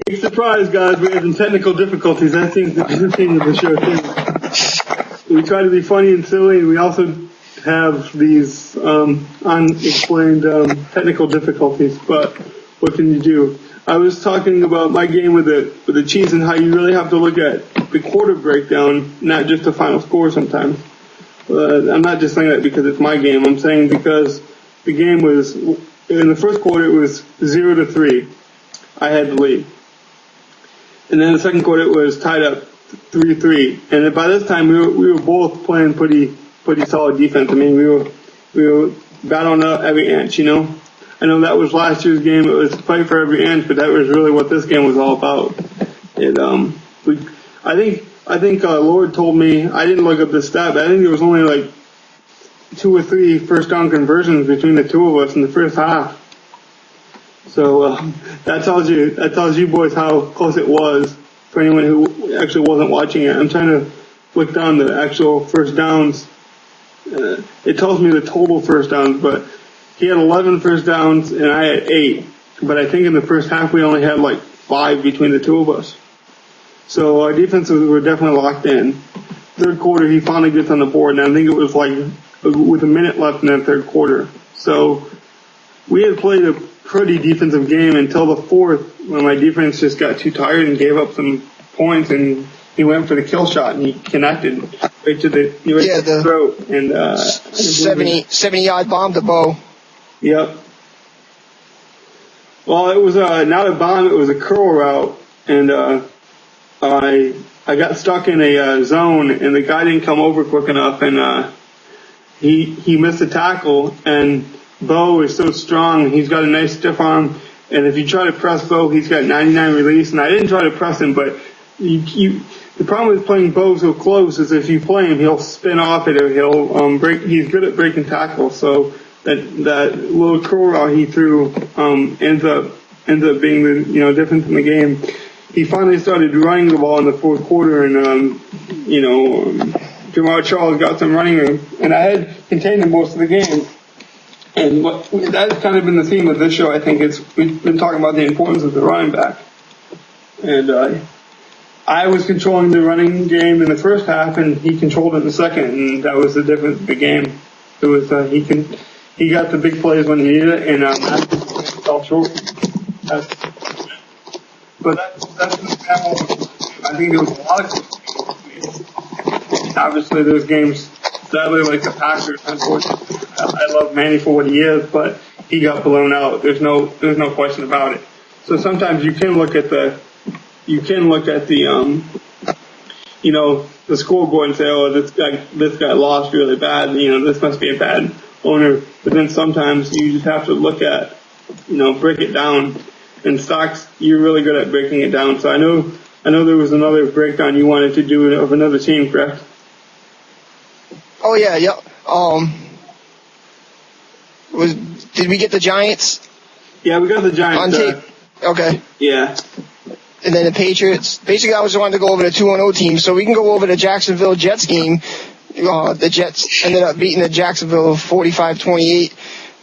Big surprise, guys. We're having technical difficulties. That seems to be the theme of the show, too. We try to be funny and silly, and we also have these unexplained technical difficulties. But what can you do? I was talking about my game with the Chiefs and how you really have to look at the quarter breakdown, not just the final score sometimes. I'm not just saying that because it's my game. I'm saying because the game was, in the first quarter, it was 0-3. I had the lead. And then the second quarter, it was tied up 3-3. And then by this time, we were both playing pretty solid defense. I mean, we were battling up every inch, you know. I know that was last year's game. It was fight for every inch, but that was really what this game was all about. I think Lord told me, I didn't look up the stat, but I think there was only like 2 or 3 first down conversions between the two of us in the first half. So that tells you boys how close it was for anyone who actually wasn't watching it. I'm trying to look down the actual first downs. It tells me the total first downs, but he had 11 first downs and I had 8. But I think in the first half we only had like 5 between the two of us. So our defenses were definitely locked in. Third quarter, he finally gets on the board, and I think it was like with a minute left in that third quarter. So we had played a pretty defensive game until the fourth, when my defense just got too tired and gave up some points, and he went for the kill shot, and he connected right to the throat. And 70-yard bomb to Bo. Yep. Well, it was not a bomb; it was a curl route, and I got stuck in a zone, and the guy didn't come over quick enough, and he missed a tackle. And Bo is so strong; he's got a nice stiff arm, and if you try to press Bo, he's got 99 release. And I didn't try to press him, but the problem with playing Bo so close is if you play him, he'll spin off it or he'll break. He's good at breaking tackles, so that little curl route he threw ends up being the difference in the game. He finally started running the ball in the fourth quarter, and Jamar Charles got some running room, and I had contained him most of the game. And that's kind of been the theme of this show. I think we've been talking about the importance of the running back, and I was controlling the running game in the first half, and he controlled it in the second, and that was the difference in the game. It was he got the big plays when he needed it, and fell short. But that's an example. I think there was a lot of close games. Obviously, there's games, sadly, like the Packers. Unfortunately, I love Manny for what he is, but he got blown out. There's no question about it. So sometimes you can look at the scoreboard and say, oh, this guy lost really bad. This must be a bad owner. But then sometimes you just have to look at, break it down. And Stocks, you're really good at breaking it down. So I know there was another breakdown you wanted to do of another team, correct? Oh yeah. Did we get the Giants? Yeah, we got the Giants. On tape. Okay. Yeah. And then the Patriots. Basically, I just wanted to go over the 2-0 team, so we can go over the Jacksonville Jets game. The Jets ended up beating the Jacksonville 45-28.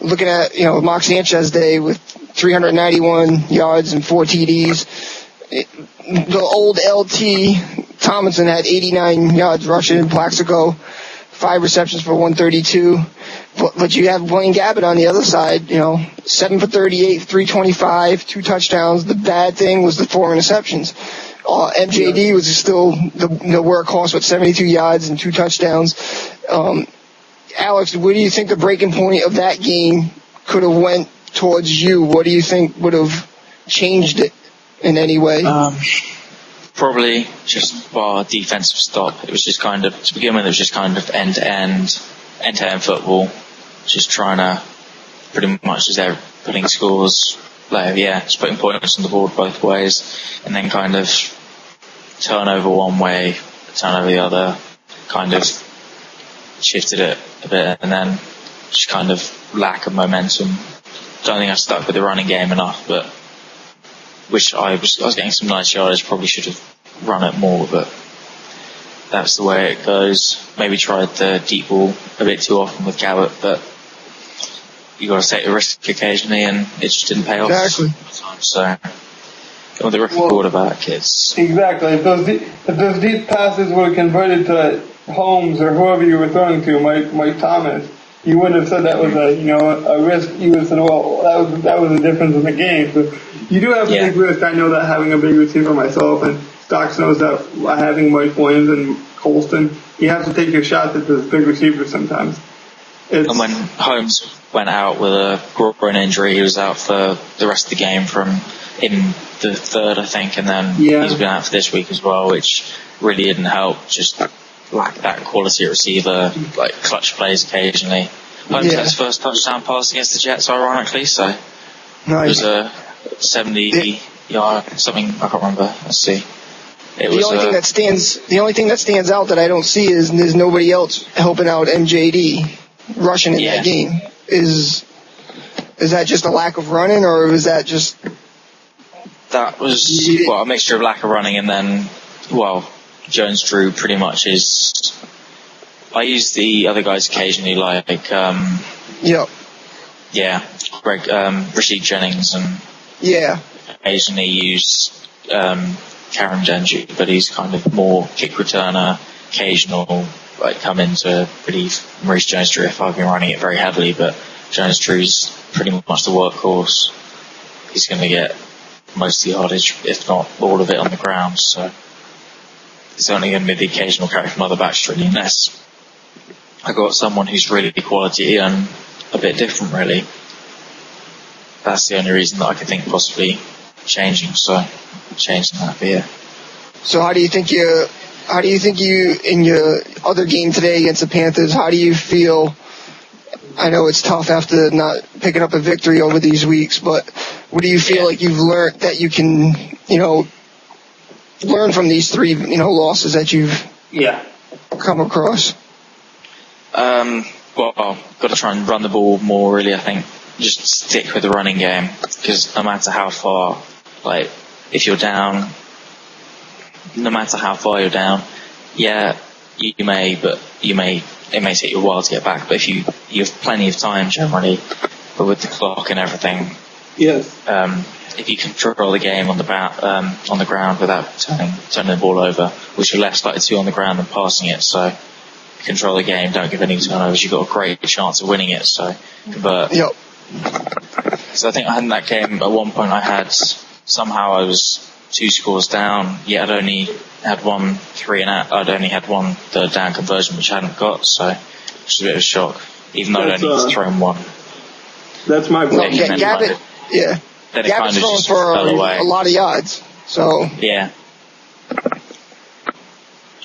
Looking at Mark Sanchez Day with 391 yards and 4 TDs. The old LT Tomlinson had 89 yards rushing. Plaxico 5 receptions for 132. But you have Blaine Gabbert on the other side, 7 for 38, 325, 2 touchdowns. The bad thing was the 4 interceptions. MJD was still the workhorse with 72 yards and 2 touchdowns. Alex, where do you think the breaking point of that game could have went towards you? What do you think would have changed it in any way? Probably just our defensive stop. It was just kind of, to begin with, it was just kind of end-to-end football. Just trying to pretty much just there putting scores, just putting points on the board both ways, and then kind of turnover one way, turnover the other, kind of shifted it a bit, and then just kind of lack of momentum. Don't think I stuck with the running game enough, but I was getting some nice yardage. Probably should have run it more, but that's the way it goes. Maybe tried the deep ball a bit too often with Gabbert, but you got to take the risk occasionally, and it just didn't pay off. Exactly. So with the rookie quarterback, it's Exactly. If those deep passes were converted to Holmes or whoever you were throwing to, Mike Thomas, you wouldn't have said that was a risk. You would have said, well, that was the difference in the game. So you do have a big risk. I know that having a big receiver myself, and Stocks knows that having Mike Williams and Colston, you have to take your shot at those big receivers sometimes. And when Holmes went out with a groin injury, he was out for the rest of the game in the third, I think, and then he's been out for this week as well, which really didn't help. Just lack that quality receiver, like clutch plays occasionally. Holmes had his first touchdown pass against the Jets, ironically, so nice. It was a 70-yard something. I can't remember. Let's see. The only thing that stands out that I don't see is there's nobody else helping out MJD rushing in that game. Is that just a lack of running, or was that just? That was a mixture of lack of running and then Jones-Drew pretty much is. I use the other guys occasionally, like Rashid Jennings, and occasionally use Karen Denji, but he's kind of more kick returner, occasional, like come in to relieve Maurice Jones-Drew if I've been running it very heavily, but Jones-Drew's pretty much the workhorse. He's going to get most of the yardage, if not all of it, on the ground, so it's only going to be the occasional carry from other backs, really, unless I got someone who's really quality and a bit different, really. That's the only reason that I could think possibly changing that, but yeah. So how do you think you in your other game today against the Panthers, how do you feel? I know it's tough after not picking up a victory over these weeks, but what do you feel like you've learned that you can, learn from these three, losses that you've come across? Got to try and run the ball more, really, I think. Just stick with the running game, because no matter how far, if you're down, no matter how far you're down, it may take you a while to get back, but if you have plenty of time generally, but with the clock and everything, if you control the game on the ground without turning the ball over, which you're less likely to do on the ground than passing it, so control the game, don't give any turnovers, you've got a great chance of winning it, so convert. So I think in that game, at one point I was 2 scores down, yet I'd only had one third down conversion, which I hadn't got, so it was a bit of a shock, even though I'd only thrown one. That's my problem. Gabbitt's throwing for a lot of yards, so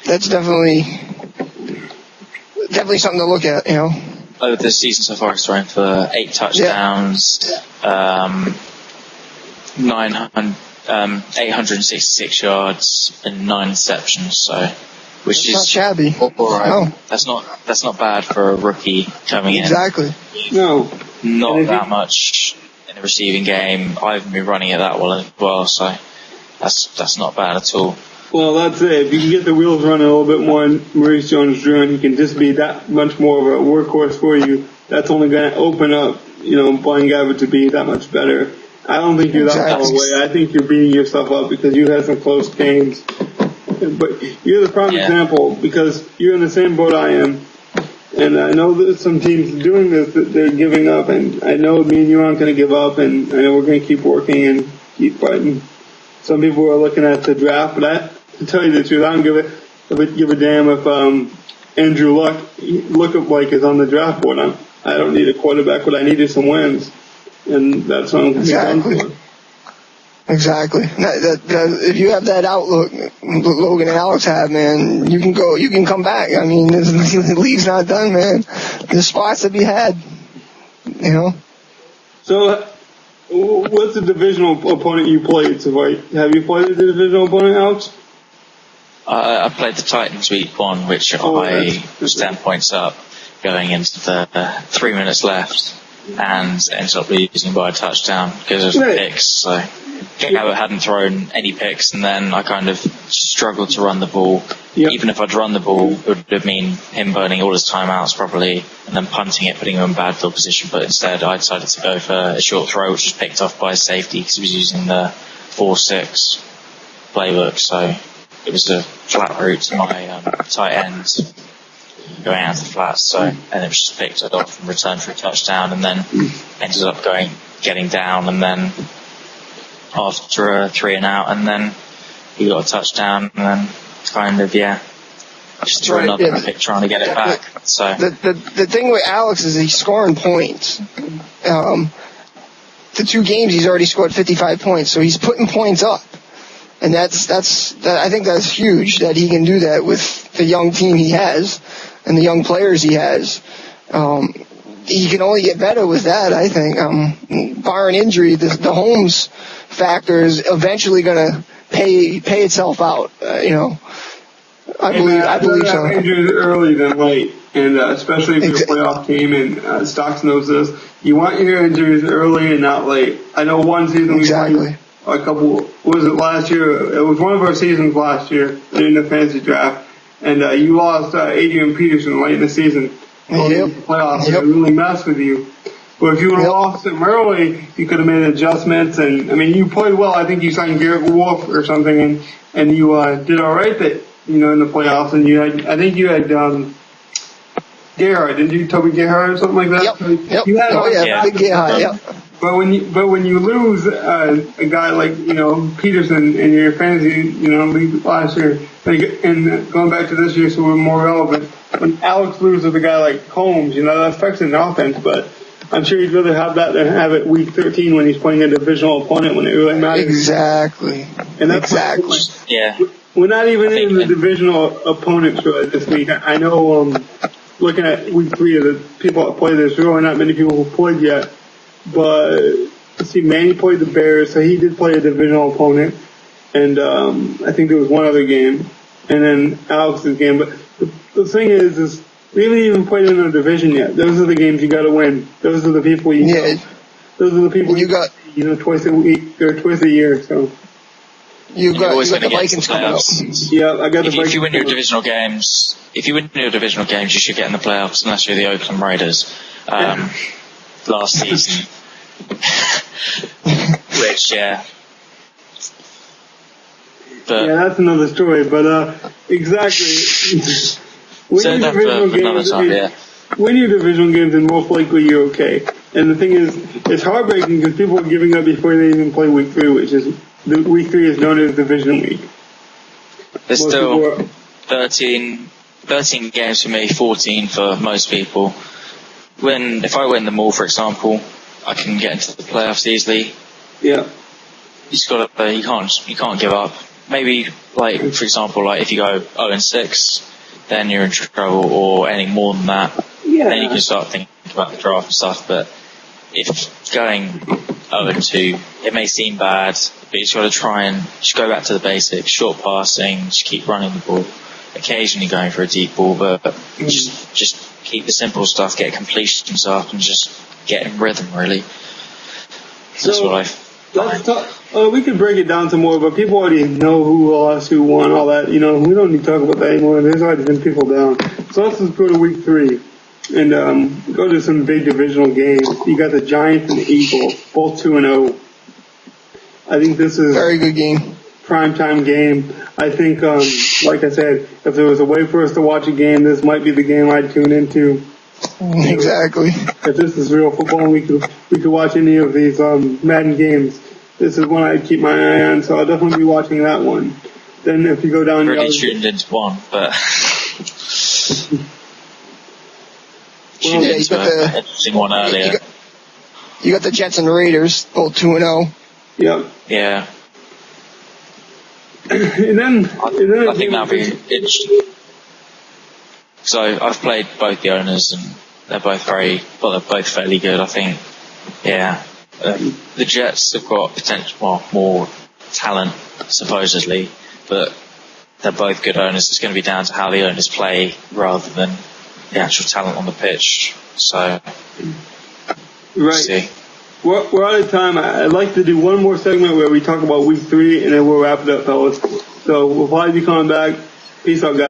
that's definitely something to look at, Over the season so far, he's thrown for 8 touchdowns, 866 yards and 9 interceptions. So, which is not shabby. All right. No. That's not bad for a rookie coming in. Exactly. No. Not that much in the receiving game. I haven't been running it that well as well, so that's not bad at all. Well, that's it. If you can get the wheels running a little bit more on Maurice Jones-Drew, and he can just be that much more of a workhorse for you, that's only going to open up, Blaine Gabbert to be that much better. I don't think you're that far away. I think you're beating yourself up because you had some close games. But you're the prime example because you're in the same boat I am. And I know that some teams doing this, that they're giving up. And I know me and you aren't going to give up. And I know we're going to keep working and keep fighting. Some people are looking at the draft, but to tell you the truth, I don't give a damn if Andrew Luck is on the draft board. I don't need a quarterback. What I need is some wins. And that's what I'm exactly. If you have that outlook Logan and Alex have, man, you can come back. I mean, the league's not done, man. There's spots to be had, So, what's the divisional opponent you played? So, have you played the divisional opponent, Alex? I played the Titans week 1, which I was 10 points up going into the 3 minutes left. And ended up losing by a touchdown because of picks. So Gabbert hadn't thrown any picks, and then I kind of struggled to run the ball. Yep. Even if I'd run the ball, it would have mean him burning all his timeouts probably, and then punting it, putting him in bad field position. But instead, I decided to go for a short throw, which was picked off by a safety because he was using the 4-6 playbook, so it was a flat route to my tight end going out to the flats, so, and it was just picked it off and returned for a touchdown, and then ended up getting down, and then after a 3 and out, and then he got a touchdown, and then kind of, just threw another pick trying to get it back. So the thing with Alex is he's scoring points. The 2 games he's already scored 55 points, so he's putting points up. And I think that's huge that he can do that with the young team he has and the young players he has. He can only get better with that, I think. Barring injury, the Holmes factor is eventually going to pay itself out. I believe so. Injuries early than late, and especially if you're a playoff team, and Stocks knows this. You want your injuries early and not late. I know one season we played a couple. What was it last year? It was one of our seasons last year in the fantasy draft, and you lost Adrian Peterson late in the season. Yep. Playoffs, it really messed with you. But if you would have lost him early, you could have made adjustments. And I mean, you played well. I think you signed Garrett Wolf or something, and you did all right. In the playoffs, and I think you had Gerhard, didn't you? Toby Gerhard or something like that. Yep. You had big Gerhard. Yep. But when you lose a guy like Peterson in your fantasy league last year, and going back to this year, so we're more relevant. When Alex loses a guy like Holmes, that affects an offense, but I'm sure he'd rather have that than have it week 13 when he's playing a divisional opponent when it really matters. Exactly. And that's We're not even in the divisional opponent this week. I know, looking at week 3 of the people that play, there's really not many people who played yet. But, let's see, Manny played the Bears, so he did play a divisional opponent. And I think there was one other game. And then Alex's game. But the thing is we haven't even played in a division yet. Those are the games you got to win. Those are the people you know. Those are the people you got twice a week or twice a year, so. You got the Vikings coming up. Yeah, I got the Vikings. If you win your divisional games, you should get in the playoffs unless you're the Oakland Raiders. Last season. Which, But, that's another story, but, exactly. Save that for another time, Win your divisional games and most likely you're okay. And the thing is, it's heartbreaking because people are giving up before they even play week 3, which is, week 3 is known as division week. There's still 13 games for me, 14 for most people. If I win them all, for example, I can get into the playoffs easily. Yeah. You can't give up. Maybe, for example, if you go 0-6, then you're in trouble, or any more than that. Yeah. Then you can start thinking about the draft and stuff, but if going 0-2, it may seem bad, but you just got to try and just go back to the basics, short passing, just keep running the ball, occasionally going for a deep ball, but just keep the simple stuff, get completions up, and just get in rhythm, really. That's what I find. We could break it down some more, but people already know who lost, who won, all that. We don't need to talk about that anymore. There's already been people down. So let's just go to week 3 and go to some big divisional games. You got the Giants and the Eagles, both 2-0. I think this is very good game. Primetime game. I think, like I said, if there was a way for us to watch a game, this might be the game I'd tune into. Exactly. If this is real football and we could watch any of these Madden games, this is one I'd keep my eye on, so I'll definitely be watching that one. Then if you go down... I've already tuned into one, but... tuned into an interesting one earlier. You got the Jets and Raiders, both 2-0. Yep. Yeah. and then I think that'll be interesting. So I've played both the owners, and they're both they're both fairly good, I think. Yeah. The Jets have got potential, more talent, supposedly, but they're both good owners. It's going to be down to how the owners play rather than the actual talent on the pitch. So, right. See. We're out of time. I'd like to do one more segment where we talk about week 3, and then we'll wrap it up, fellas. So we'll probably be coming back. Peace out, guys.